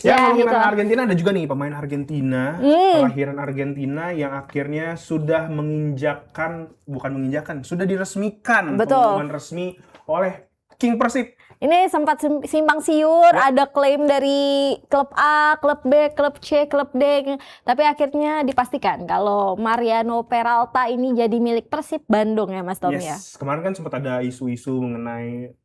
Ya, ngomongin gitu. Argentina, ada juga nih pemain Argentina, kelahiran Argentina yang akhirnya sudah sudah diresmikan Betul. pengumuman resmi oleh King Persib. Ini sempat simpang siur, Ya, ada klaim dari klub A, klub B, klub C, klub D, tapi akhirnya dipastikan kalau Mariano Peralta ini jadi milik Persib Bandung ya Mas Tom ya. yes. Kemarin kan sempat ada isu-isu mengenai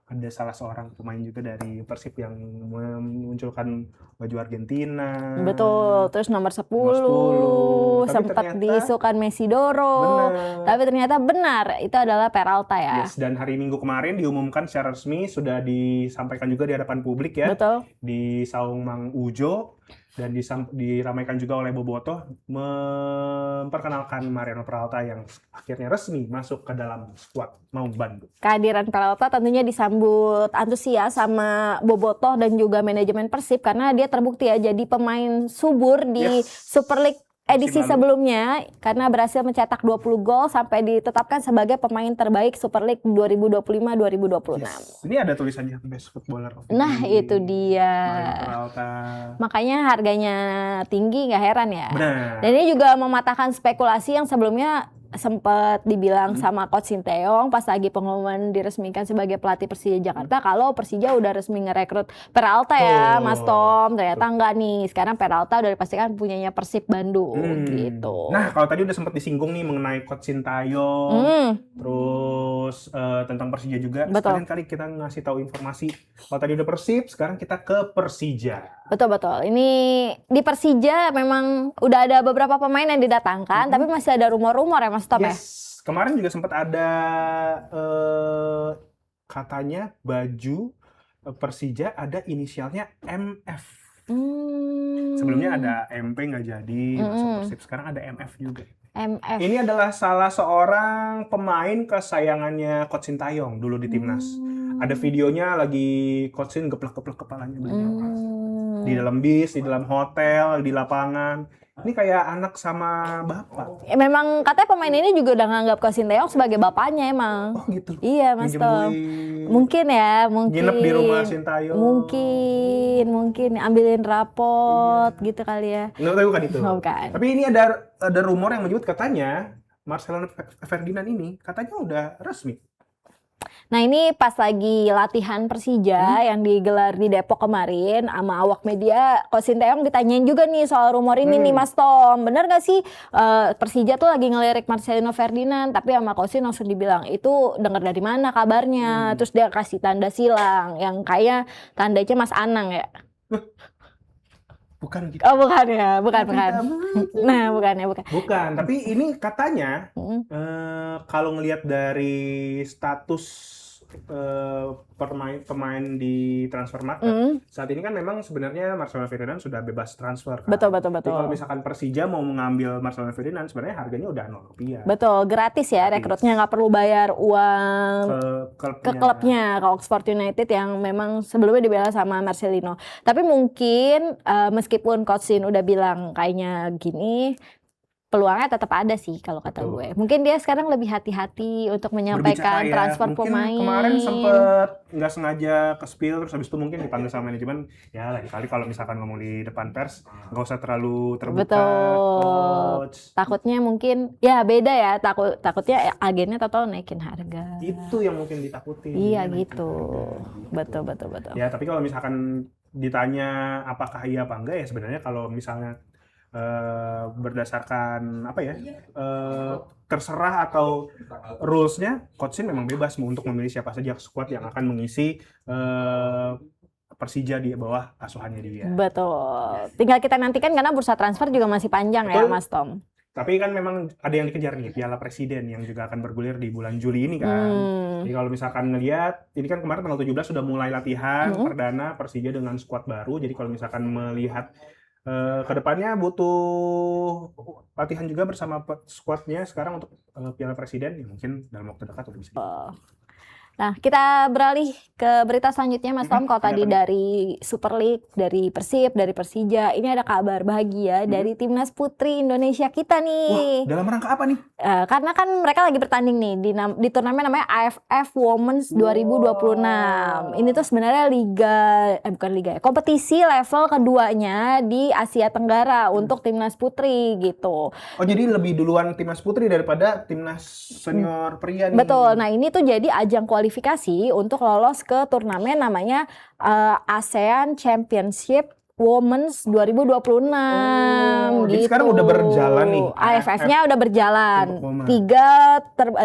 ada salah seorang pemain juga dari Persib yang memunculkan baju Argentina, Betul, terus nomor nomor 10, 10 tapi sempat ternyata diisukan Mesidoro, benar. tapi ternyata benar itu adalah Peralta ya. Yes, dan hari Minggu kemarin diumumkan secara resmi, sudah disampaikan juga di hadapan publik ya, Betul. di Saung Mang Ujo, dan diramaikan juga oleh Bobotoh, memperkenalkan Mariano Peralta yang akhirnya resmi masuk ke dalam skuad Maung Bandung. Kehadiran Peralta tentunya disambut antusias sama Bobotoh dan juga manajemen Persib karena dia terbukti ya jadi pemain subur di Yes. Super League edisi Musim lalu. sebelumnya karena berhasil mencetak 20 gol sampai ditetapkan sebagai pemain terbaik Super League 2025-2026. Yes. Ini ada tulisannya Best Footballer of the Nah, Year, itu dia. Mariano Peralta. Makanya harganya tinggi, nggak heran ya. Benar. Dan ini juga mematahkan spekulasi yang sebelumnya sempat dibilang sama Coach Sinteyong pas lagi pengumuman diresmikan sebagai pelatih Persija Jakarta kalau Persija udah resmi ngerekrut Peralta ya Mas Tom. Ternyata enggak nih, sekarang Peralta udah dipastikan punyanya Persib Bandung gitu. Nah, kalau tadi udah sempat disinggung nih mengenai Coach Sintayong, terus tentang Persija juga. Betul. Sekalian kali kita ngasih tahu informasi. Kalau tadi udah Persib, sekarang kita ke Persija. Betul. Ini di Persija memang udah ada beberapa pemain yang didatangkan, tapi masih ada rumor-rumor ya Mas Tom ya. Yes, kemarin juga sempat ada katanya baju Persija ada inisialnya MF. Sebelumnya ada MP nggak jadi masuk Persib, sekarang ada MF juga. MF. Ini adalah salah seorang pemain kesayangannya Coach Sintayong dulu di timnas. Ada videonya lagi Coach Sin geplek-geplek kepalanya beliau. Di dalam bis, di dalam hotel, di lapangan. Ini kayak anak sama bapak. Memang katanya pemain ini juga udah nganggap Coach Sinteyong sebagai bapaknya emang. Oh gitu. Iya Mas Tom. Minjem duit, Mungkin ya, mungkin. nginep di rumah Sintayong. Mungkin ambilin rapot gitu kali ya. Nggak tahu, bukan itu. Bukan. Tapi ini ada rumor yang menyebut katanya Marcelo Ferdinand ini katanya udah resmi. Nah ini pas lagi latihan Persija yang digelar di Depok kemarin sama awak media, Coach Sinteyong ditanyain juga nih soal rumor ini nih Mas Tom. Bener gak sih Persija tuh lagi ngelirik Marcelino Ferdinand, tapi sama Coach Sin langsung dibilang itu denger dari mana kabarnya. Terus dia kasih tanda silang yang kayak tandanya Mas Anang ya. Bukan gitu. Oh bukan ya, bukan. Nah bukan. Bukan, tapi ini katanya kalau ngelihat dari status pemain di transfer market saat ini kan memang sebenarnya Marcelo Ferdinand sudah bebas transfer kan. Betul. Jadi kalau misalkan Persija mau mengambil Marcelo Ferdinand sebenarnya harganya udah Rp0. Betul, gratis ya rekrutnya, nggak perlu bayar uang ke klubnya, ke Oxford United yang memang sebelumnya dibela sama Marcelino. Tapi mungkin meskipun Coach Sin udah bilang kayaknya gini, peluangnya tetap ada sih kalau kata gue. Mungkin dia sekarang lebih hati-hati untuk menyampaikan transfer mungkin pemain. Kemarin sempet nggak sengaja ke spill, terus habis itu mungkin dipanggil sama manajemen. Ya lain kali kalau misalkan ngomong di depan pers nggak usah terlalu terbuka. Betul. Coach. Takutnya mungkin ya beda ya, takutnya agennya total naikin harga. Itu yang mungkin ditakutin. Iya gitu. Betul. Ya tapi kalau misalkan ditanya apakah iya apa enggak, ya sebenarnya kalau misalnya berdasarkan apa ya terserah atau rules-nya, Coach Sin memang bebas untuk memilih siapa saja squad yang akan mengisi Persija di bawah asuhannya dia. Betul. Tinggal kita nantikan karena bursa transfer juga masih panjang ya Mas Tom. Tapi kan memang ada yang dikejar nih, Piala Presiden yang juga akan bergulir di bulan Juli ini kan. Jadi kalau misalkan ngelihat, ini kan kemarin tanggal 17 sudah mulai latihan perdana Persija dengan skuad baru. Jadi kalau misalkan melihat kedepannya butuh latihan juga bersama skuadnya sekarang untuk Piala Presiden, ya mungkin dalam waktu dekat udah bisa. Nah, kita beralih ke berita selanjutnya, Mas Tom. Kalau Ada tadi apa nih? dari Super League, dari Persib, dari Persija, ini ada kabar bahagia dari Timnas Putri Indonesia kita Wah, nih. dalam rangka apa nih? Karena kan mereka lagi bertanding nih di turnamen namanya AFF Women's 2026. Ini tuh sebenarnya bukan liga ya, kompetisi level keduanya di Asia Tenggara untuk Timnas Putri gitu. Oh, jadi lebih duluan timnas putri daripada timnas senior pria nih. Betul. Nah, ini tuh jadi ajang kualifikasi untuk lolos ke turnamen namanya ASEAN Championship Women's 2026 jadi gitu. sekarang udah berjalan nih, AFF-nya udah berjalan. untuk women.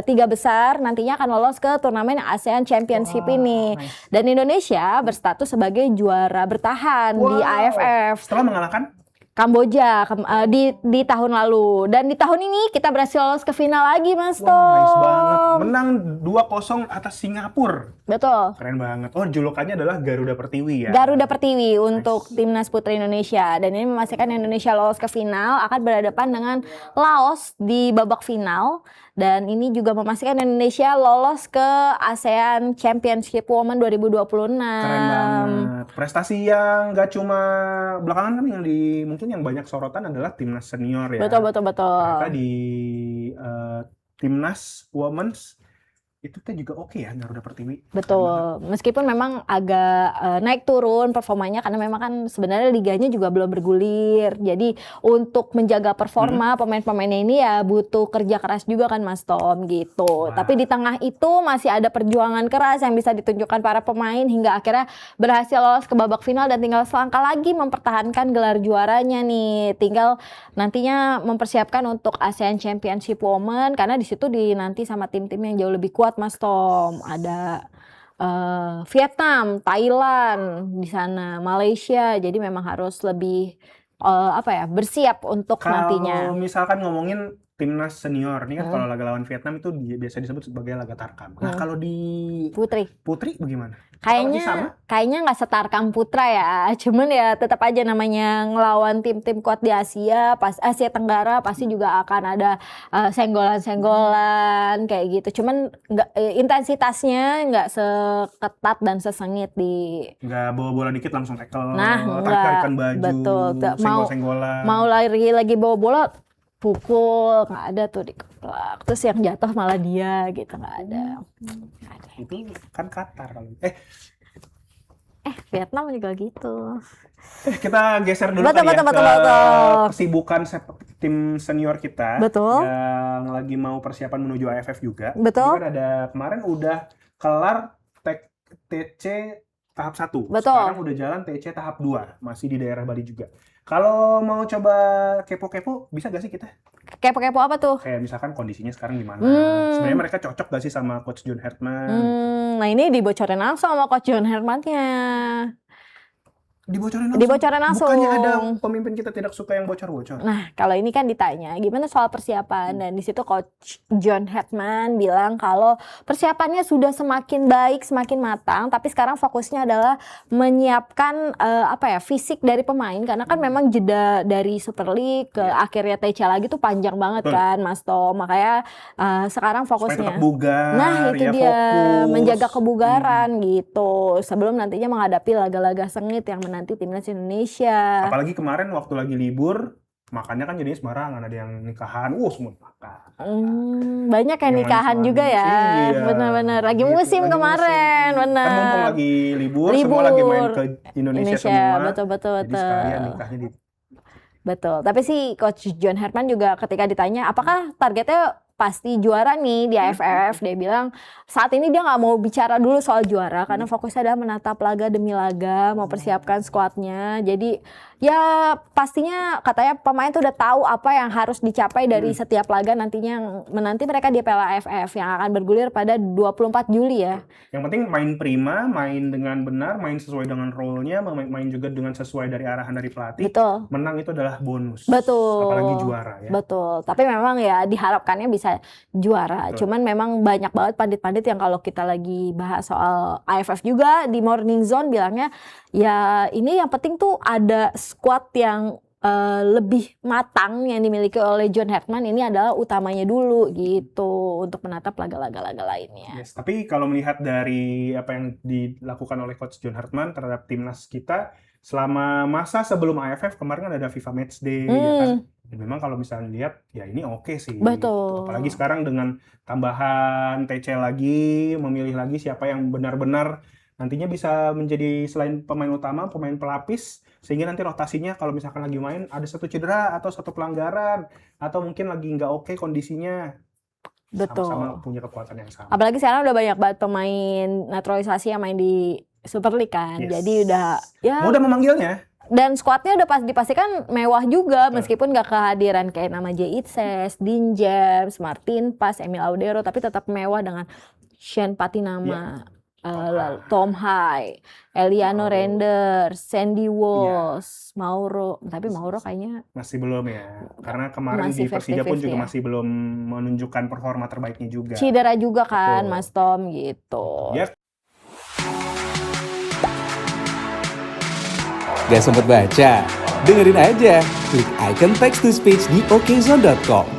Tiga besar nantinya akan lolos ke turnamen ASEAN Championship Wah, ini. nice. Dan Indonesia berstatus sebagai juara bertahan di Wow. AFF. Setelah mengalahkan Kamboja di tahun lalu, dan di tahun ini kita berhasil lolos ke final lagi, Mas Tom. wah, nice banget. Menang 2-0 atas Singapura. Betul. Keren banget. Oh, julukannya adalah Garuda Pertiwi ya. Garuda Pertiwi untuk Timnas Putri Indonesia, dan ini memastikan Indonesia lolos ke final, akan berhadapan dengan Laos di babak final, dan ini juga memastikan Indonesia lolos ke ASEAN Championship Women 2026. Keren banget. Prestasi yang gak cuma belakangan kan mungkin yang banyak sorotan adalah timnas senior ya. Betul. Ternyata di timnas women's itu kita juga oke ya, Garuda Pertiwi. Betul, meskipun memang agak naik turun performanya karena memang kan sebenarnya liganya juga belum bergulir. Jadi untuk menjaga performa pemain-pemainnya ini ya butuh kerja keras juga kan, Mas Tom gitu. Wah. Tapi di tengah itu masih ada perjuangan keras yang bisa ditunjukkan para pemain hingga akhirnya berhasil lolos ke babak final dan tinggal selangkah lagi mempertahankan gelar juaranya nih. Tinggal nantinya mempersiapkan untuk ASEAN Championship Women, karena di situ dinanti sama tim-tim yang jauh lebih kuat, Mas Tom. Ada Vietnam, Thailand di sana, Malaysia. Jadi memang harus lebih bersiap untuk nantinya. Kalau misalkan ngomongin timnas senior, ini kan kalau laga lawan Vietnam itu biasa disebut sebagai laga tarkam. Nah, kalau di Putri bagaimana? Kayaknya nggak setarkam putra ya, cuman ya tetap aja namanya ngelawan tim-tim kuat di Asia, Asia Tenggara pasti juga akan ada senggolan-senggolan kayak gitu. Cuman intensitasnya nggak seketat dan sesengit di. Nggak bawa bola dikit langsung tackle, Nah, tarik-tarikan baju, betul. senggol-senggolan. Mau lagi bawa bola, pukul, nggak ada tuh dikeplak. Terus yang jatuh malah dia gitu, nggak ada. Itu kan Qatar kalau. Vietnam juga gitu. Kita geser dulu Betul. kesibukan tim senior kita Betul. yang lagi mau persiapan menuju AFF juga. Betul. Ini kan ada kemarin udah kelar TC tahap 1. Betul. Sekarang udah jalan TC tahap 2, masih di daerah Bali juga. Kalau mau coba kepo-kepo, bisa gak sih kita? Kepo-kepo apa tuh? Kayak misalkan kondisinya sekarang gimana? Sebenarnya mereka cocok gak sih sama Coach John Herman? Nah, ini dibocorin langsung sama Coach John Herman-nya. Dibocorin langsung. Bukannya ada pemimpin kita tidak suka yang bocor-bocor? Nah, kalau ini kan ditanya gimana soal persiapan, dan di situ Coach John Herman bilang kalau persiapannya sudah semakin baik, semakin matang, tapi sekarang fokusnya adalah menyiapkan fisik dari pemain, karena kan memang jeda dari Super League ke akhirnya TC lagi tuh panjang banget kan, Mas Tom. Makanya sekarang fokusnya supaya tetap bugar, nah itu ya, dia fokus. menjaga kebugaran gitu sebelum nantinya menghadapi laga-laga sengit yang menanti timnas Indonesia. Apalagi kemarin waktu lagi libur, makannya kan jadinya sembarangan, ada yang nikahan, semua makan. Banyak yang nikahan juga ya. Iya. Benar-benar lagi Gitu, musim lagi kemarin, musim. benar. Kan mumpung lagi libur, semua lagi main ke Indonesia semua. Betul. Jadi sekalian nikahnya di. Betul. Tapi sih Coach John Herman juga ketika ditanya apakah targetnya pasti juara nih di AFF, dia bilang saat ini dia nggak mau bicara dulu soal juara karena fokusnya adalah menatap laga demi laga, mau persiapkan skuadnya. Jadi ya pastinya katanya pemain tuh udah tahu apa yang harus dicapai dari setiap laga nantinya yang menanti mereka di Piala AFF yang akan bergulir pada 24 Juli ya. Yang penting main prima, main dengan benar, main sesuai dengan role-nya, main juga dengan sesuai dari arahan dari pelatih. Betul. Menang itu adalah bonus. Betul. Apalagi juara ya. Betul. Tapi memang ya diharapkannya bisa juara. Betul. Cuman memang banyak banget pandit-pandit yang kalau kita lagi bahas soal AFF juga di Morning Zone bilangnya ya ini yang penting tuh ada squad yang lebih matang yang dimiliki oleh John Herdman ini adalah utamanya dulu gitu untuk menatap laga-laga lainnya. Yes, tapi kalau melihat dari apa yang dilakukan oleh Coach John Herdman terhadap timnas kita selama masa sebelum AFF kemarin kan ada FIFA Matchday ya kan. Dan memang kalau misalnya lihat ya ini oke sih. Betul. Apalagi sekarang dengan tambahan TC lagi, memilih lagi siapa yang benar-benar nantinya bisa menjadi selain pemain utama, pemain pelapis, sehingga nanti rotasinya kalau misalkan lagi main ada satu cedera atau satu pelanggaran atau mungkin lagi nggak oke kondisinya. Betul. Sama-sama punya kekuatan yang sama. Apalagi sekarang udah banyak banget pemain naturalisasi yang main di Super League kan. Yes. Jadi udah ya Mudah memanggilnya. dan skuadnya udah dipastikan mewah juga meskipun gak kehadiran kayak nama Jay Itzes, Dean James, Martin Paes, Emil Audero, tapi tetap mewah dengan Shane Patinama, Tom Hai, Eliano Renders, Sandy Walsh, Mauro, tapi Mauro kayaknya masih belum ya, karena kemarin masih di Persija pun 50-50 juga ya. masih belum menunjukkan performa terbaiknya juga. cedera juga kan Betul. Mas Tom gitu. Ya, Gak sempet baca? Dengerin aja, klik icon text to speech di okezone.com.